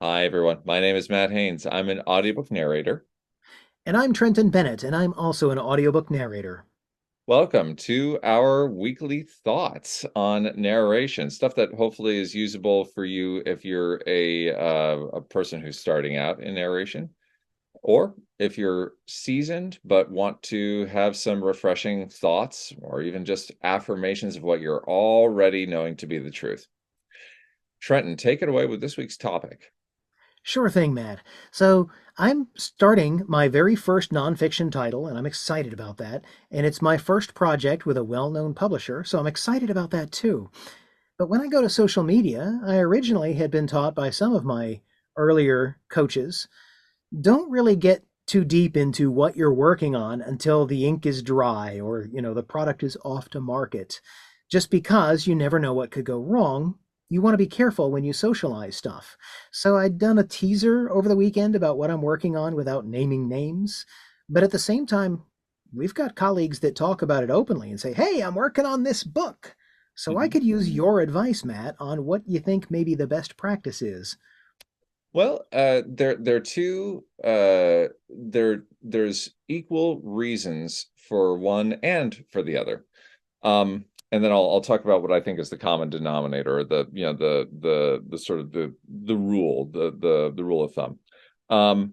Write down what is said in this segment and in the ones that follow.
Hi, everyone. My name is Matt Haynes. I'm an audiobook narrator. And I'm Trenton Bennett, and I'm also an audiobook narrator. Welcome to our weekly thoughts on narration, stuff that hopefully is usable for you if you're a person who's starting out in narration, or if you're seasoned but want to have some refreshing thoughts or even just affirmations of what you're already knowing to be the truth. Trenton, take it away with this week's topic. Sure thing, Matt. So, I'm starting my very first nonfiction title, and I'm excited about that. And it's my first project with a well known publisher, so I'm excited about that too. But when I go to social media, I originally had been taught by some of my earlier coaches don't really get too deep into what you're working on until the ink is dry or, the product is off to market. Just because you never know what could go wrong, you want to be careful when you socialize stuff. So I'd done a teaser over the weekend about what I'm working on without naming names. But at the same time, we've got colleagues that talk about it openly and say, hey, I'm working on this book. So I Mhm. could use your advice, Matt, on what you think maybe the best practice is. Well, there are two there's equal reasons for one and for the other. And then I'll talk about what I think is the common denominator, or the sort of the rule, the rule of thumb. Um,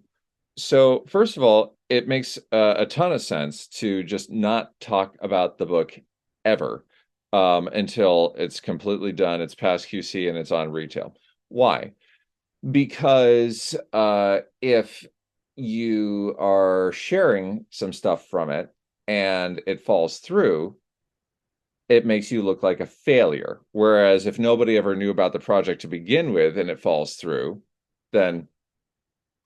so first of all, it makes a ton of sense to just not talk about the book ever until it's completely done, it's past QC, and it's on retail. Why? Because if you are sharing some stuff from it and it falls through, it makes you look like a failure. Whereas if nobody ever knew about the project to begin with and it falls through, then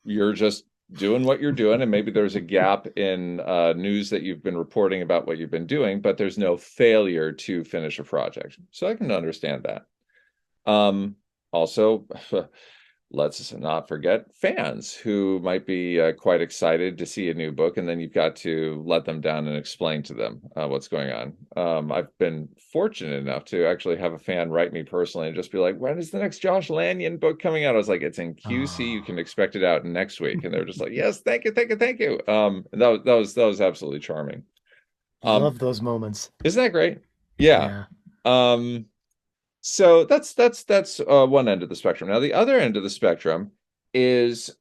you're just doing what you're doing. And maybe there's a gap in news that you've been reporting about what you've been doing, but there's no failure to finish a project. So I can understand that. Also, let's not forget fans who might be quite excited to see a new book, and then you've got to let them down and explain to them what's going on. I've been fortunate enough to actually have a fan write me personally and just be like, "When is the next Josh Lanyon book coming out?" I was like, "It's in QC. You Oh, can expect it out next week." And they're just like, "Yes, thank you, thank you, thank you." And that was absolutely charming. Um, love those moments. isn't that great? Yeah. Yeah. Um, so that's one end of the spectrum. Now the other end of the spectrum is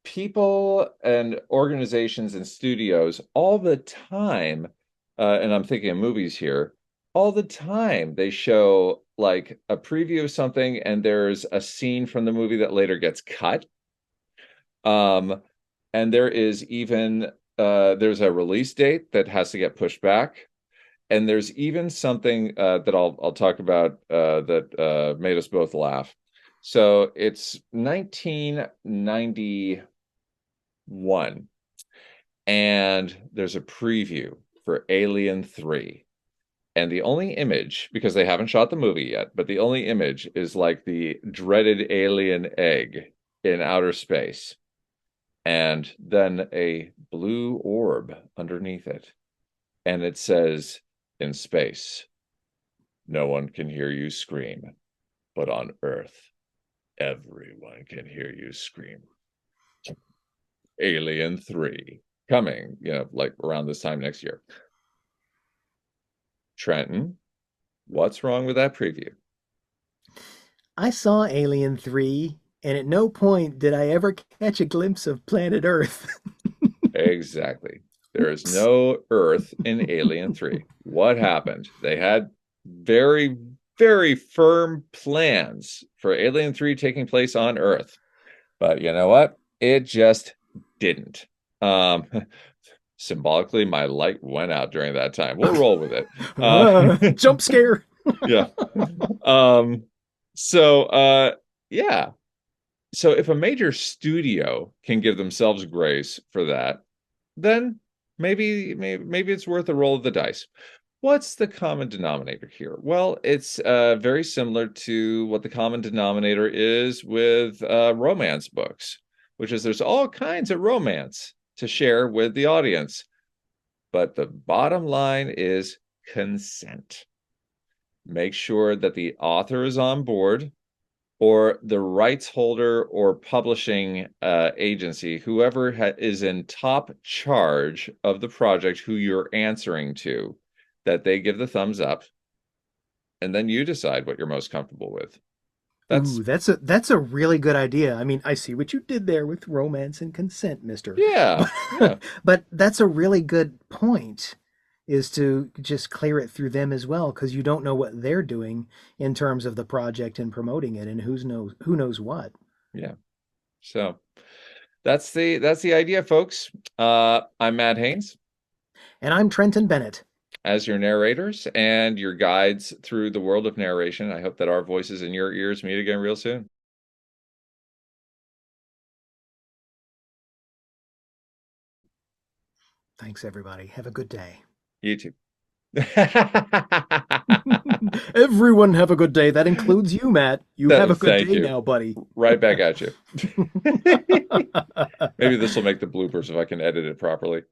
people and organizations and studios all the time, and I'm thinking of movies here, all the time they show like a preview of something and there's a scene from the movie that later gets cut. Um, and there is even there's a release date that has to get pushed back. And there's even something that I'll talk about that made us both laugh. So it's 1991, and there's a preview for Alien 3. And the only image, because they haven't shot the movie yet, but the only image is like the dreaded alien egg in outer space, and then a blue orb underneath it. And it says, in space, no one can hear you scream, but on Earth, everyone can hear you scream. Alien 3 coming, like around this time next year. Trenton, what's wrong with that preview? I saw Alien 3, and at no point did I ever catch a glimpse of planet Earth. Exactly. There is Oops. no Earth in Alien 3. What happened? They had very, very firm plans for Alien 3 taking place on Earth. But you know what? It just didn't. Um, Symbolically, my light went out during that time. We'll roll with it. Jump scare. Yeah. Um, so yeah. So if a major studio can give themselves grace for that, then maybe it's worth a roll of the dice. What's the common denominator here? Well, it's very similar to what the common denominator is with romance books, which is there's all kinds of romance to share with the audience. But the bottom line is consent. Make sure that the author is on board, or the rights holder or publishing agency, whoever is in top charge of the project, who you're answering to, that they give the thumbs up, and then you decide what you're most comfortable with. That's Ooh, that's a really good idea. I mean, I see what you did there with romance and consent, mister. yeah, yeah, But that's a really good point, is to just clear it through them as well, because you don't know what they're doing in terms of the project and promoting it, and who knows what. yeah. So that's the idea, folks. I'm Matt Haynes And I'm Trenton Bennett. as your narrators and your guides through the world of narration. I hope that our voices in your ears meet again real soon. Thanks, everybody. Have a good day. You too. Everyone have a good day. That includes you, Matt. You have a good Thank day you. now, buddy. Right back at you. Maybe this will make the bloopers if I can edit it properly.